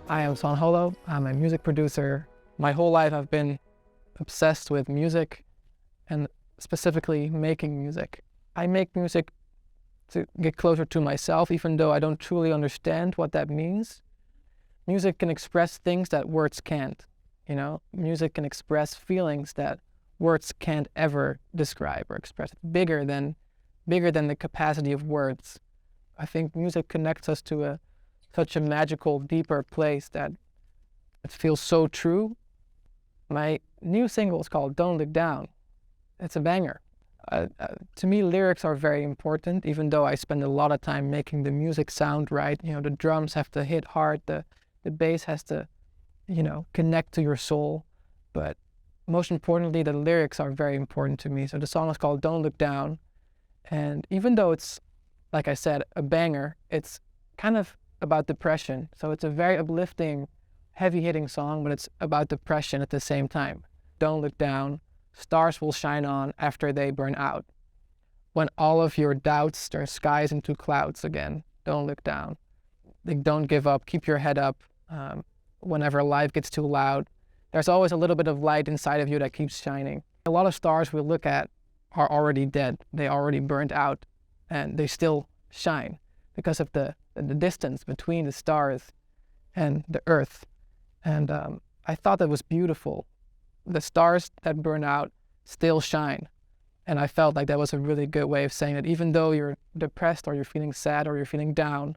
I am San Holo. I'm a music producer. My whole life I've been obsessed with music and specifically making music. I make music to get closer to myself, even though I don't truly understand what that means. Music can express things that words can't. Music can express feelings that words can't ever describe or express. Bigger than the capacity of words. I think music connects us to such a magical, deeper place that it feels so true. My new single is called Don't Look Down. It's a banger. To me, lyrics are very important, even though I spend a lot of time making the music sound right. The drums have to hit hard, the bass has to, connect to your soul. But most importantly, the lyrics are very important to me. So the song is called Don't Look Down. And even though it's, like I said, a banger, it's kind of about depression. So it's a very uplifting, heavy-hitting song, but it's about depression at the same time. Don't look down. Stars will shine on after they burn out. When all of your doubts turn skies into clouds again, don't look down. Don't give up. Keep your head up. Whenever life gets too loud, there's always a little bit of light inside of you that keeps shining. A lot of stars we look at are already dead. They already burned out, and they still shine because of the distance between the stars and the earth. And I thought that was beautiful. The stars that burn out still shine. And I felt like that was a really good way of saying that even though you're depressed or you're feeling sad or you're feeling down,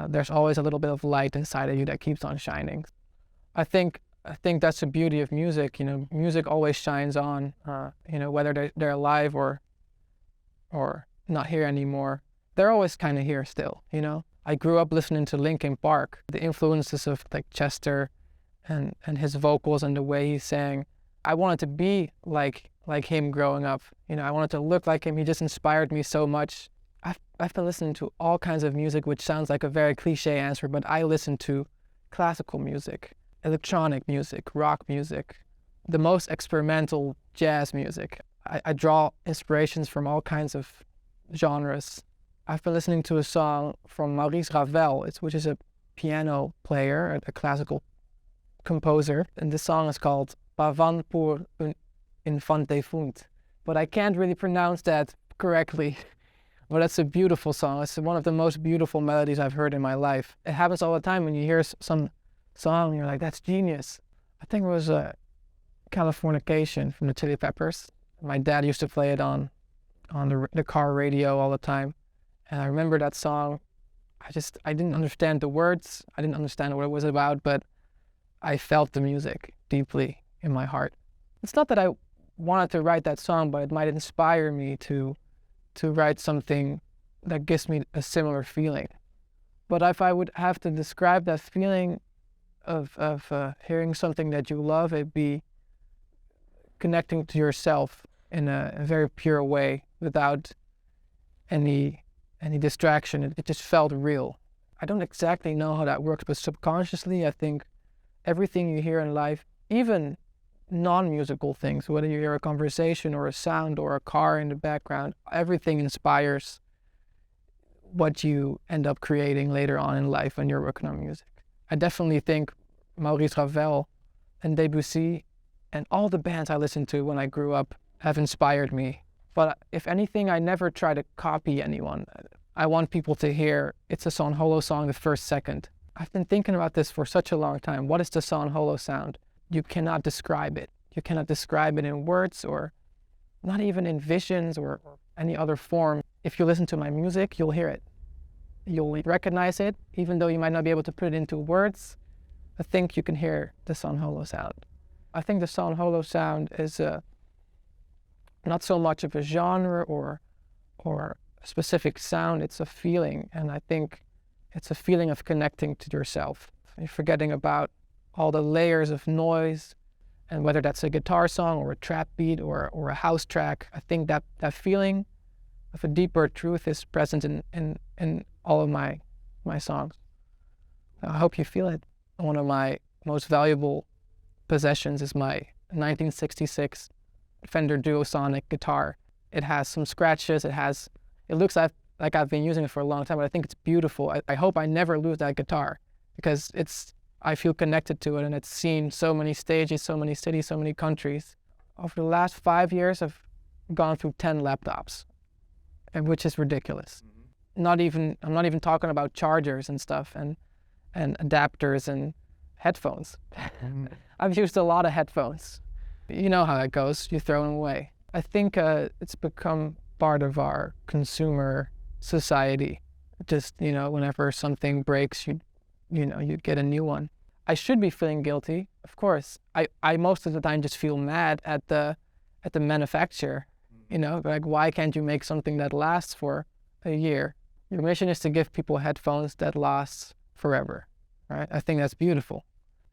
there's always a little bit of light inside of you that keeps on shining. I think that's the beauty of music. Music always shines on, whether they're alive or not here anymore. They're always kind of here still, I grew up listening to Linkin Park. The influences of like Chester and his vocals and the way he sang. I wanted to be like him growing up. I wanted to look like him. He just inspired me so much. I've been listening to all kinds of music, which sounds like a very cliche answer, but I listen to classical music, electronic music, rock music, the most experimental jazz music. I draw inspirations from all kinds of genres. I've been listening to a song from Maurice Ravel, which is a piano player, a classical composer, and this song is called Pavane pour un enfant défunt. But I can't really pronounce that correctly. But it's a beautiful song. It's one of the most beautiful melodies I've heard in my life. It happens all the time when you hear some song and you're like, that's genius. I think it was Californication from the Chili Peppers. My dad used to play it on the car radio all the time. And I remember that song. I didn't understand the words. I didn't understand what it was about, but I felt the music deeply in my heart. It's not that I wanted to write that song, but it might inspire me to write something that gives me a similar feeling. But if I would have to describe that feeling of hearing something that you love, it'd be connecting to yourself in a very pure way without any distraction. It just felt real. I don't exactly know how that works, but subconsciously I think everything you hear in life, even non-musical things, whether you hear a conversation or a sound or a car in the background, everything inspires what you end up creating later on in life when you're working on music. I definitely think Maurice Ravel and Debussy and all the bands I listened to when I grew up have inspired me. But if anything, I never try to copy anyone. I want people to hear it's a San Holo song the first second. I've been thinking about this for such a long time. What is the San Holo sound? You cannot describe it. You cannot describe it in words or not even in visions or any other form. If you listen to my music, you'll hear it. You'll recognize it, even though you might not be able to put it into words. I think you can hear the San Holo sound. I think the San Holo sound is not so much of a genre or a specific sound. It's a feeling, and I think it's a feeling of connecting to yourself. You're forgetting about all the layers of noise, and whether that's a guitar song or a trap beat or a house track. I think that feeling of a deeper truth is present in all of my songs. I hope you feel it. One of my most valuable possessions is my 1966 Fender Duosonic guitar. It has some scratches. It looks like I've been using it for a long time, but I think it's beautiful. I hope I never lose that guitar because I feel connected to it, and it's seen so many stages, so many cities, so many countries. Over the last 5 years, I've gone through 10 laptops, and which is ridiculous. I'm not even talking about chargers and stuff and adapters and headphones. I've used a lot of headphones. You know how it goes, you throw them away. I think it's become part of our consumer society. Just, whenever something breaks, you get a new one. I should be feeling guilty, of course. I most of the time just feel mad at the manufacturer. Like, why can't you make something that lasts for a year? Your mission is to give people headphones that last forever, right? I think that's beautiful.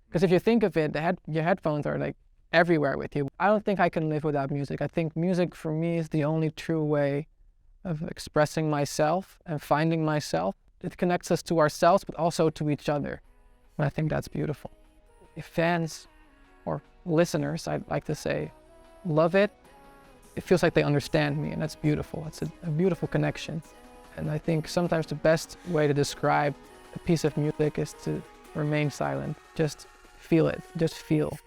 Because if you think of it, your headphones are like everywhere with you. I don't think I can live without music. I think music for me is the only true way of expressing myself and finding myself. It connects us to ourselves, but also to each other. And I think that's beautiful. If fans or listeners, I'd like to say, love it, it feels like they understand me, and that's beautiful. It's a beautiful connection. And I think sometimes the best way to describe a piece of music is to remain silent. Just feel it. Just feel.